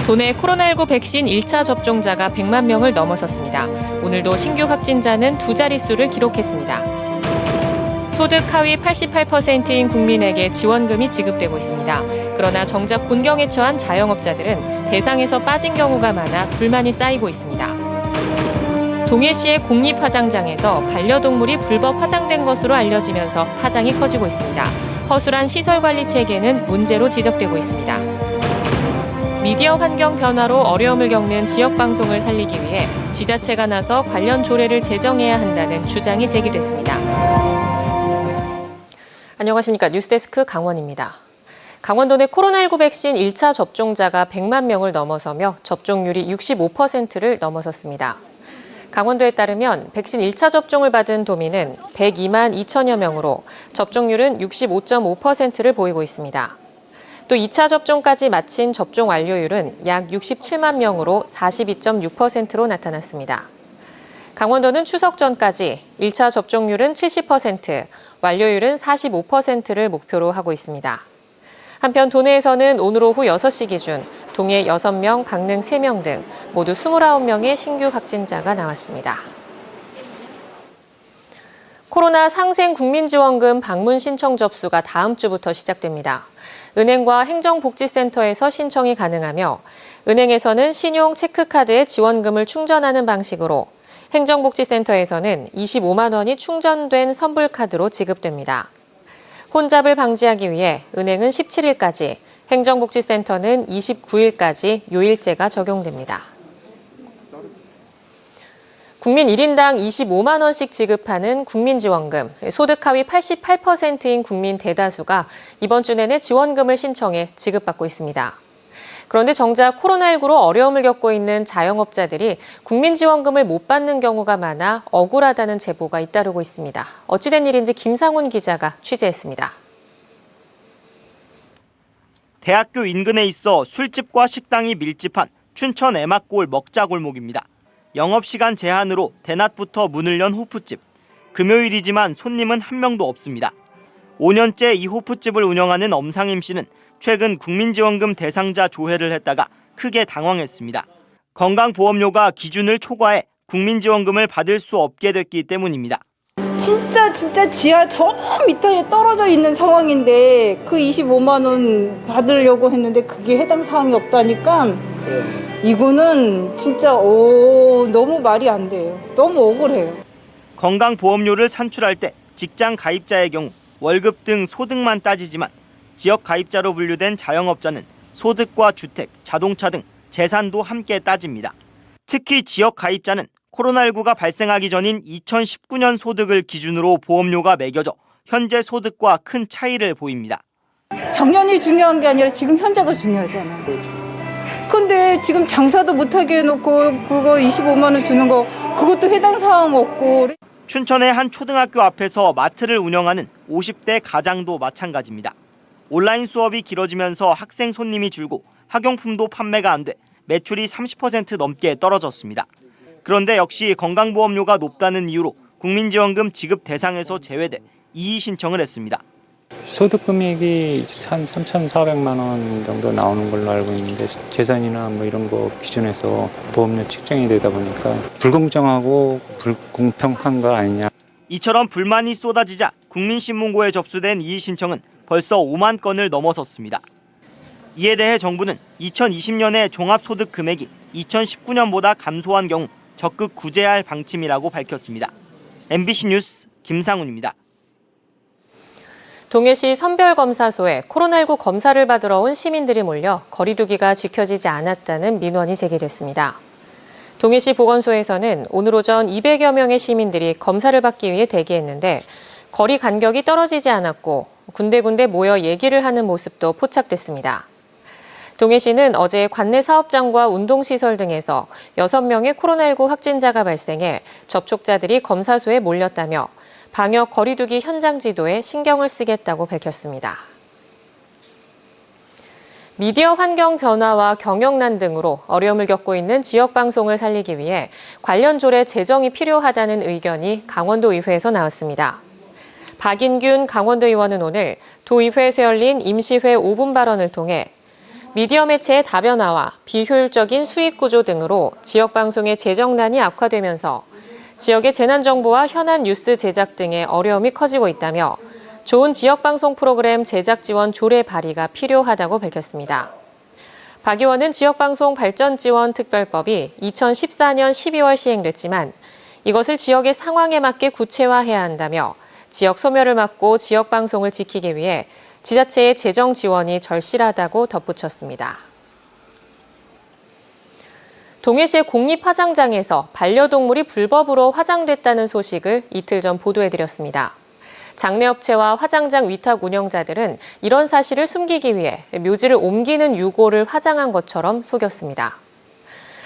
도내 코로나19 백신 1차 접종자가 100만 명을 넘어섰습니다. 오늘도 신규 확진자는 두 자릿수를 기록했습니다. 소득 하위 88%인 국민에게 지원금이 지급되고 있습니다. 그러나 정작 곤경에 처한 자영업자들은 대상에서 빠진 경우가 많아 불만이 쌓이고 있습니다. 동해시의 공립화장장에서 반려동물이 불법 화장된 것으로 알려지면서 파장이 커지고 있습니다. 허술한 시설관리 체계는 문제로 지적되고 있습니다. 미디어 환경 변화로 어려움을 겪는 지역방송을 살리기 위해 지자체가 나서 관련 조례를 제정해야 한다는 주장이 제기됐습니다. 안녕하십니까. 뉴스데스크 강원입니다. 강원도 내 코로나19 백신 1차 접종자가 100만 명을 넘어서며 접종률이 65%를 넘어섰습니다. 강원도에 따르면 백신 1차 접종을 받은 도민은 102만 2천여 명으로 접종률은 65.5%를 보이고 있습니다. 또 2차 접종까지 마친 접종 완료율은 약 67만 명으로 42.6%로 나타났습니다. 강원도는 추석 전까지 1차 접종률은 70%, 완료율은 45%를 목표로 하고 있습니다. 한편 도내에서는 오늘 오후 6시 기준 동해 6명, 강릉 3명 등 모두 29명의 신규 확진자가 나왔습니다. 코로나 상생 국민지원금 방문 신청 접수가 다음 주부터 시작됩니다. 은행과 행정복지센터에서 신청이 가능하며 은행에서는 신용 체크카드에 지원금을 충전하는 방식으로 행정복지센터에서는 25만 원이 충전된 선불카드로 지급됩니다. 혼잡을 방지하기 위해 은행은 17일까지, 행정복지센터는 29일까지 요일제가 적용됩니다. 국민 1인당 25만 원씩 지급하는 국민지원금, 소득 하위 88%인 국민 대다수가 이번 주 내내 지원금을 신청해 지급받고 있습니다. 그런데 정작 코로나19로 어려움을 겪고 있는 자영업자들이 국민지원금을 못 받는 경우가 많아 억울하다는 제보가 잇따르고 있습니다. 어찌된 일인지 김상훈 기자가 취재했습니다. 대학교 인근에 있어 술집과 식당이 밀집한 춘천 애막골 먹자골목입니다. 영업시간 제한으로 대낮부터 문을 연 호프집. 금요일이지만 손님은 한 명도 없습니다. 5년째 이 호프집을 운영하는 엄상임 씨는 최근 국민지원금 대상자 조회를 했다가 크게 당황했습니다. 건강보험료가 기준을 초과해 국민지원금을 받을 수 없게 됐기 때문입니다. 진짜 지하 저 밑에 떨어져 있는 상황인데 그 25만 원 받으려고 했는데 그게 해당 사항이 없다니까 이거는 진짜 너무 말이 안 돼요. 너무 억울해요. 건강보험료를 산출할 때 직장 가입자의 경우 월급 등 소득만 따지지만 지역 가입자로 분류된 자영업자는 소득과 주택, 자동차 등 재산도 함께 따집니다. 특히 지역 가입자는 코로나19가 발생하기 전인 2019년 소득을 기준으로 보험료가 매겨져 현재 소득과 큰 차이를 보입니다. 작년이 중요한 게 아니라 지금 현재가 중요하잖아요. 근데 지금 장사도 못하게 해놓고 그거 25만 원 주는 거 그것도 해당 사항 없고. 춘천의 한 초등학교 앞에서 마트를 운영하는 50대 가장도 마찬가지입니다. 온라인 수업이 길어지면서 학생 손님이 줄고 학용품도 판매가 안 돼 매출이 30% 넘게 떨어졌습니다. 그런데 역시 건강보험료가 높다는 이유로 국민지원금 지급 대상에서 제외돼 이의 신청을 했습니다. 소득 금액이 한 3,400만 원 정도 나오는 걸로 알고 있는데 재산이나 뭐 이런 거 기준에서 보험료 측정이 되다 보니까 불공정하고 불공평한 거 아니냐. 이처럼 불만이 쏟아지자 국민신문고에 접수된 이의 신청은 벌써 5만 건을 넘어섰습니다. 이에 대해 정부는 2020년에 종합소득 금액이 2019년보다 감소한 경우 적극 구제할 방침이라고 밝혔습니다. MBC 뉴스 김상훈입니다. 동해시 선별검사소에 코로나19 검사를 받으러 온 시민들이 몰려 거리 두기가 지켜지지 않았다는 민원이 제기됐습니다. 동해시 보건소에서는 오늘 오전 200여 명의 시민들이 검사를 받기 위해 대기했는데 거리 간격이 떨어지지 않았고 군데군데 모여 얘기를 하는 모습도 포착됐습니다. 동해시는 어제 관내 사업장과 운동시설 등에서 6명의 코로나19 확진자가 발생해 접촉자들이 검사소에 몰렸다며 방역 거리두기 현장 지도에 신경을 쓰겠다고 밝혔습니다. 미디어 환경 변화와 경영난 등으로 어려움을 겪고 있는 지역 방송을 살리기 위해 관련 조례 제정이 필요하다는 의견이 강원도의회에서 나왔습니다. 박인균 강원도 의원은 오늘 도의회에서 열린 임시회 5분 발언을 통해 미디어 매체의 다변화와 비효율적인 수익 구조 등으로 지역 방송의 재정난이 악화되면서 지역의 재난 정보와 현안 뉴스 제작 등의 어려움이 커지고 있다며 좋은 지역 방송 프로그램 제작 지원 조례 발의가 필요하다고 밝혔습니다. 박 의원은 지역방송 발전지원특별법이 2014년 12월 시행됐지만 이것을 지역의 상황에 맞게 구체화해야 한다며 지역 소멸을 막고 지역방송을 지키기 위해 지자체의 재정 지원이 절실하다고 덧붙였습니다. 동해시 공립화장장에서 반려동물이 불법으로 화장됐다는 소식을 이틀 전 보도해드렸습니다. 장례업체와 화장장 위탁 운영자들은 이런 사실을 숨기기 위해 묘지를 옮기는 유골을 화장한 것처럼 속였습니다.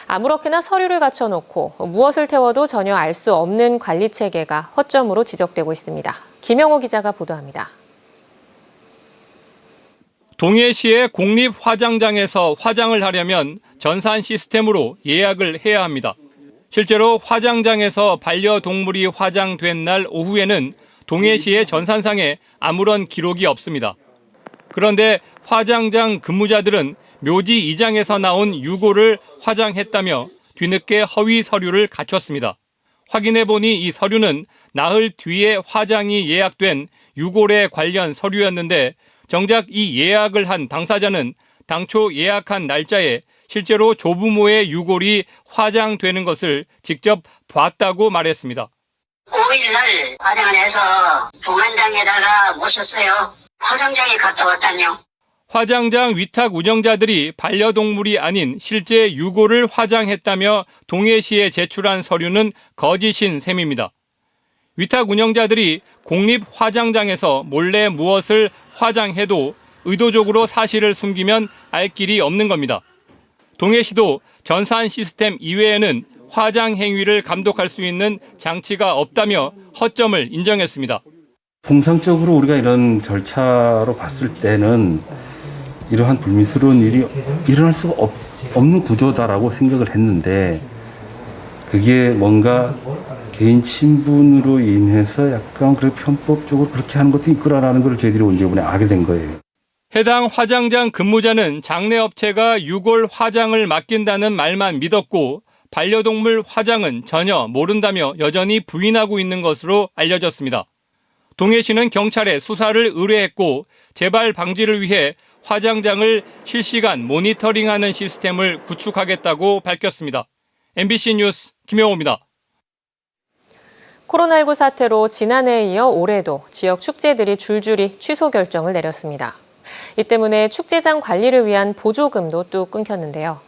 아무렇게나 서류를 갖춰놓고 무엇을 태워도 전혀 알 수 없는 관리 체계가 허점으로 지적되고 있습니다. 김영호 기자가 보도합니다. 동해시의 공립화장장에서 화장을 하려면 전산 시스템으로 예약을 해야 합니다. 실제로 화장장에서 반려동물이 화장된 날 오후에는 동해시의 전산상에 아무런 기록이 없습니다. 그런데 화장장 근무자들은 묘지 이장에서 나온 유골을 화장했다며 뒤늦게 허위 서류를 갖췄습니다. 확인해보니 이 서류는 나흘 뒤에 화장이 예약된 유골에 관련 서류였는데 정작 이 예약을 한 당사자는 당초 예약한 날짜에 실제로 조부모의 유골이 화장되는 것을 직접 봤다고 말했습니다. 5일날 화장을 해서 동안장에다가 모셨어요. 화장장에 갔다 왔다뇨. 화장장 위탁 운영자들이 반려동물이 아닌 실제 유골을 화장했다며 동해시에 제출한 서류는 거짓인 셈입니다. 위탁 운영자들이 공립 화장장에서 몰래 무엇을 화장해도 의도적으로 사실을 숨기면 알 길이 없는 겁니다. 동해시도 전산 시스템 이외에는 화장 행위를 감독할 수 있는 장치가 없다며 허점을 인정했습니다. 통상적으로 우리가 이런 절차로 봤을 때는 이러한 불미스러운 일이 일어날 수가 없는 구조다라고 생각을 했는데 그게 뭔가 개인 친분으로 인해서 약간 그렇게 편법적으로 그렇게 하는 것도 있구나라는 걸 저희들이 이번에 알게 된 거예요. 해당 화장장 근무자는 장례업체가 유골 화장을 맡긴다는 말만 믿었고 반려동물 화장은 전혀 모른다며 여전히 부인하고 있는 것으로 알려졌습니다. 동해시는 경찰에 수사를 의뢰했고 재발 방지를 위해 화장장을 실시간 모니터링하는 시스템을 구축하겠다고 밝혔습니다. MBC 뉴스 김영호입니다. 코로나19 사태로 지난해에 이어 올해도 지역 축제들이 줄줄이 취소 결정을 내렸습니다. 이 때문에 축제장 관리를 위한 보조금도 뚝 끊겼는데요.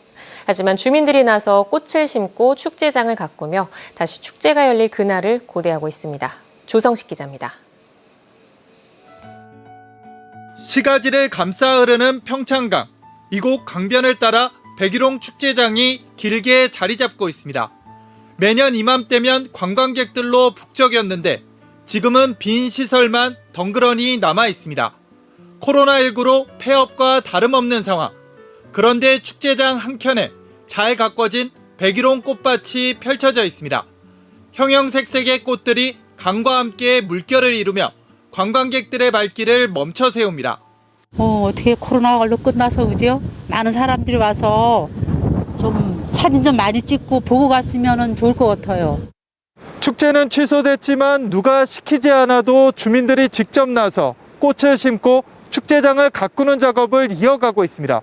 하지만 주민들이 나서 꽃을 심고 축제장을 가꾸며 다시 축제가 열릴 그날을 고대하고 있습니다. 조성식 기자입니다. 시가지를 감싸 흐르는 평창강. 이곳 강변을 따라 백일홍 축제장이 길게 자리 잡고 있습니다. 매년 이맘때면 관광객들로 북적였는데 지금은 빈 시설만 덩그러니 남아 있습니다. 코로나19로 폐업과 다름없는 상황. 그런데 축제장 한켠에 잘 가꿔진 백일홍 꽃밭이 펼쳐져 있습니다. 형형색색의 꽃들이 강과 함께 물결을 이루며 관광객들의 발길을 멈춰 세웁니다. 어떻게 코로나가 얼른 끝나서 그죠? 많은 사람들이 와서 좀 사진 좀 많이 찍고 보고 갔으면 좋을 것 같아요. 축제는 취소됐지만 누가 시키지 않아도 주민들이 직접 나서 꽃을 심고 축제장을 가꾸는 작업을 이어가고 있습니다.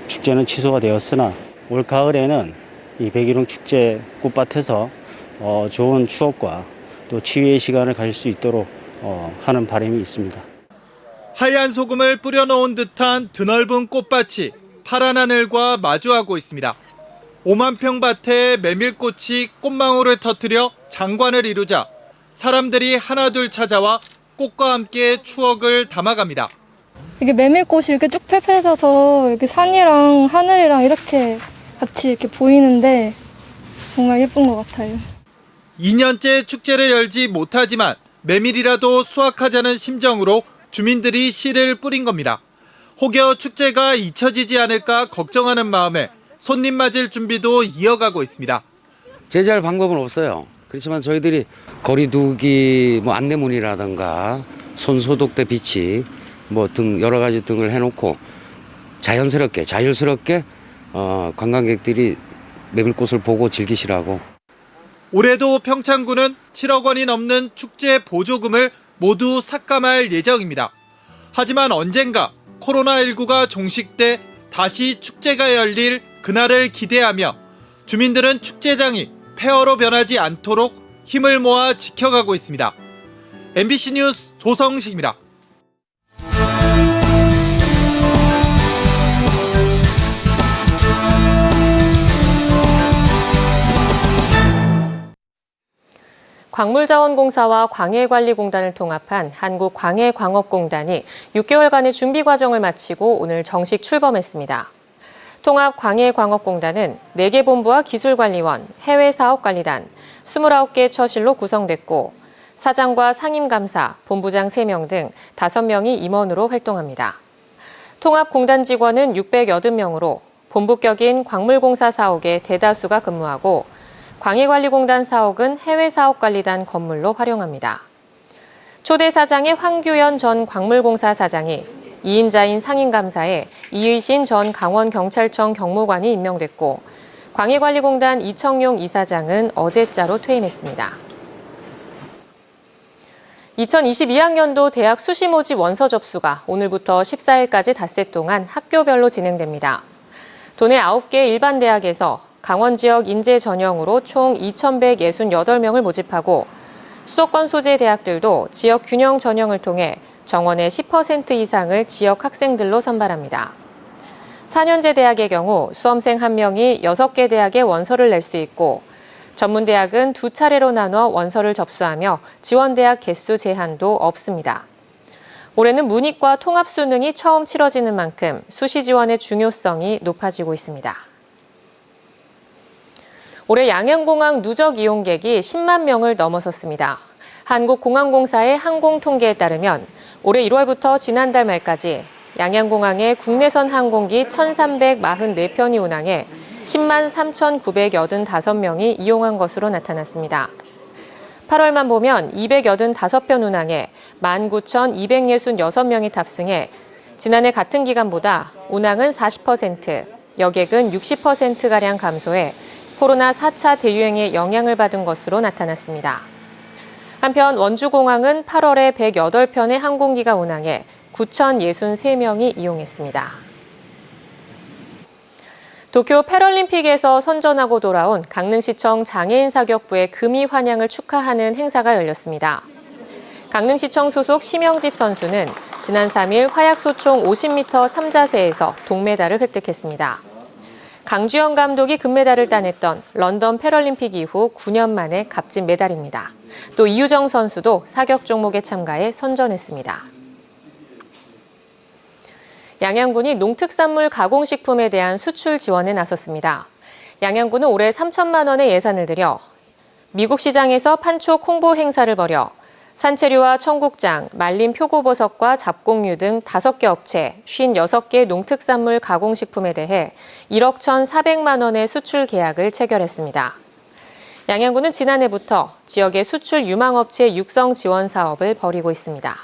축제는 취소가 되었으나 올 가을에는 이 백일홍 축제 꽃밭에서 좋은 추억과 또 치유의 시간을 가질 수 있도록 하는 바람이 있습니다. 하얀 소금을 뿌려놓은 듯한 드넓은 꽃밭이 파란 하늘과 마주하고 있습니다. 5만 평 밭에 메밀꽃이 꽃망울을 터뜨려 장관을 이루자 사람들이 하나둘 찾아와 꽃과 함께 추억을 담아갑니다. 이게 메밀꽃이 이렇게 쭉 펼쳐져서 이렇게 산이랑 하늘이랑 이렇게 같이 이렇게 보이는데 정말 예쁜 것 같아요. 2년째 축제를 열지 못하지만 메밀이라도 수확하자는 심정으로 주민들이 씨를 뿌린 겁니다. 혹여 축제가 잊혀지지 않을까 걱정하는 마음에 손님 맞을 준비도 이어가고 있습니다. 제재할 방법은 없어요. 그렇지만 저희들이 거리두기 안내문이라든가 손소독대 비치 등 여러 가지 등을 해놓고 자연스럽게 자율스럽게 관광객들이 메밀꽃을 보고 즐기시라고. 올해도 평창군은 7억 원이 넘는 축제 보조금을 모두 삭감할 예정입니다. 하지만 언젠가 코로나19가 종식돼 다시 축제가 열릴 그날을 기대하며 주민들은 축제장이 폐허로 변하지 않도록 힘을 모아 지켜가고 있습니다. MBC 뉴스 조성식입니다. 광물자원공사와 광해관리공단을 통합한 한국광해광업공단이 6개월간의 준비 과정을 마치고 오늘 정식 출범했습니다. 통합광해광업공단은 4개 본부와 기술관리원, 해외사업관리단, 29개 처실로 구성됐고 사장과 상임감사, 본부장 3명 등 5명이 임원으로 활동합니다. 통합공단 직원은 680명으로 본부격인 광물공사 사옥에 대다수가 근무하고 광해관리공단 사옥은 해외사업관리단 건물로 활용합니다. 초대 사장의 황규현 전 광물공사 사장이 2인자인 상임감사에 이의신 전 강원경찰청 경무관이 임명됐고 광해관리공단 이청용 이사장은 어제자로 퇴임했습니다. 2022학년도 대학 수시 모집 원서 접수가 오늘부터 14일까지 닷새 동안 학교별로 진행됩니다. 도내 9개 일반 대학에서 강원 지역 인재 전형으로 총 2,168명을 모집하고 수도권 소재 대학들도 지역 균형 전형을 통해 정원의 10% 이상을 지역 학생들로 선발합니다. 4년제 대학의 경우 수험생 1명이 6개 대학에 원서를 낼 수 있고 전문대학은 2차례로 나눠 원서를 접수하며 지원대학 개수 제한도 없습니다. 올해는 문이과 통합수능이 처음 치러지는 만큼 수시 지원의 중요성이 높아지고 있습니다. 올해 양양공항 누적 이용객이 10만 명을 넘어섰습니다. 한국공항공사의 항공통계에 따르면 올해 1월부터 지난달 말까지 양양공항에 국내선 항공기 1,344편이 운항해 10만 3,985명이 이용한 것으로 나타났습니다. 8월만 보면 285편 운항에 19,266명이 탑승해 지난해 같은 기간보다 운항은 40%, 여객은 60%가량 감소해 코로나 4차 대유행의 영향을 받은 것으로 나타났습니다. 한편 원주공항은 8월에 108편의 항공기가 운항해 9,063명이 이용했습니다. 도쿄 패럴림픽에서 선전하고 돌아온 강릉시청 장애인 사격부의 금이 환영을 축하하는 행사가 열렸습니다. 강릉시청 소속 심영집 선수는 지난 3일 화약소총 50m 3자세에서 동메달을 획득했습니다. 강주영 감독이 금메달을 따냈던 런던 패럴림픽 이후 9년 만에 값진 메달입니다. 또 이유정 선수도 사격 종목에 참가해 선전했습니다. 양양군이 농특산물 가공식품에 대한 수출 지원에 나섰습니다. 양양군은 올해 3천만 원의 예산을 들여 미국 시장에서 판촉 홍보 행사를 벌여 산채류와 청국장, 말린 표고버섯과 잡곡류 등 5개 업체, 56개 농특산물 가공식품에 대해 1억 1,400만 원의 수출 계약을 체결했습니다. 양양군은 지난해부터 지역의 수출 유망업체 육성 지원 사업을 벌이고 있습니다.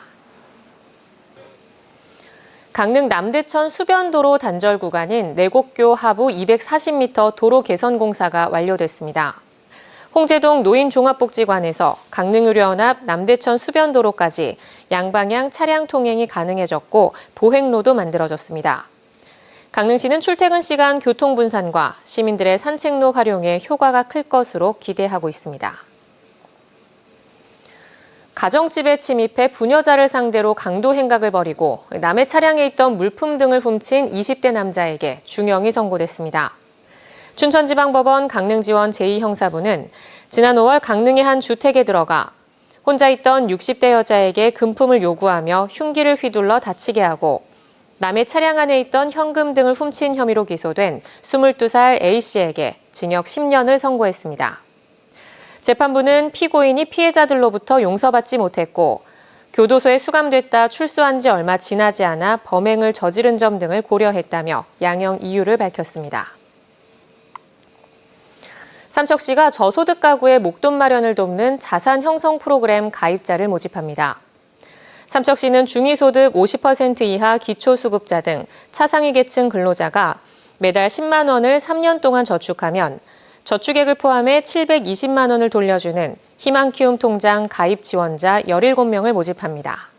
강릉 남대천 수변도로 단절 구간인 내곡교 하부 240m 도로 개선 공사가 완료됐습니다. 홍제동 노인종합복지관에서 강릉의료연합 남대천 수변도로까지 양방향 차량 통행이 가능해졌고 보행로도 만들어졌습니다. 강릉시는 출퇴근 시간 교통 분산과 시민들의 산책로 활용에 효과가 클 것으로 기대하고 있습니다. 가정집에 침입해 부녀자를 상대로 강도 행각을 벌이고 남의 차량에 있던 물품 등을 훔친 20대 남자에게 중형이 선고됐습니다. 춘천지방법원 강릉지원 제2형사부는 지난 5월 강릉의 한 주택에 들어가 혼자 있던 60대 여자에게 금품을 요구하며 흉기를 휘둘러 다치게 하고 남의 차량 안에 있던 현금 등을 훔친 혐의로 기소된 22살 A씨에게 징역 10년을 선고했습니다. 재판부는 피고인이 피해자들로부터 용서받지 못했고 교도소에 수감됐다 출소한 지 얼마 지나지 않아 범행을 저지른 점 등을 고려했다며 양형 이유를 밝혔습니다. 삼척시가 저소득 가구의 목돈 마련을 돕는 자산 형성 프로그램 가입자를 모집합니다. 삼척시는 중위소득 50% 이하 기초수급자 등 차상위 계층 근로자가 매달 10만 원을 3년 동안 저축하면 저축액을 포함해 720만 원을 돌려주는 희망키움 통장 가입 지원자 17명을 모집합니다.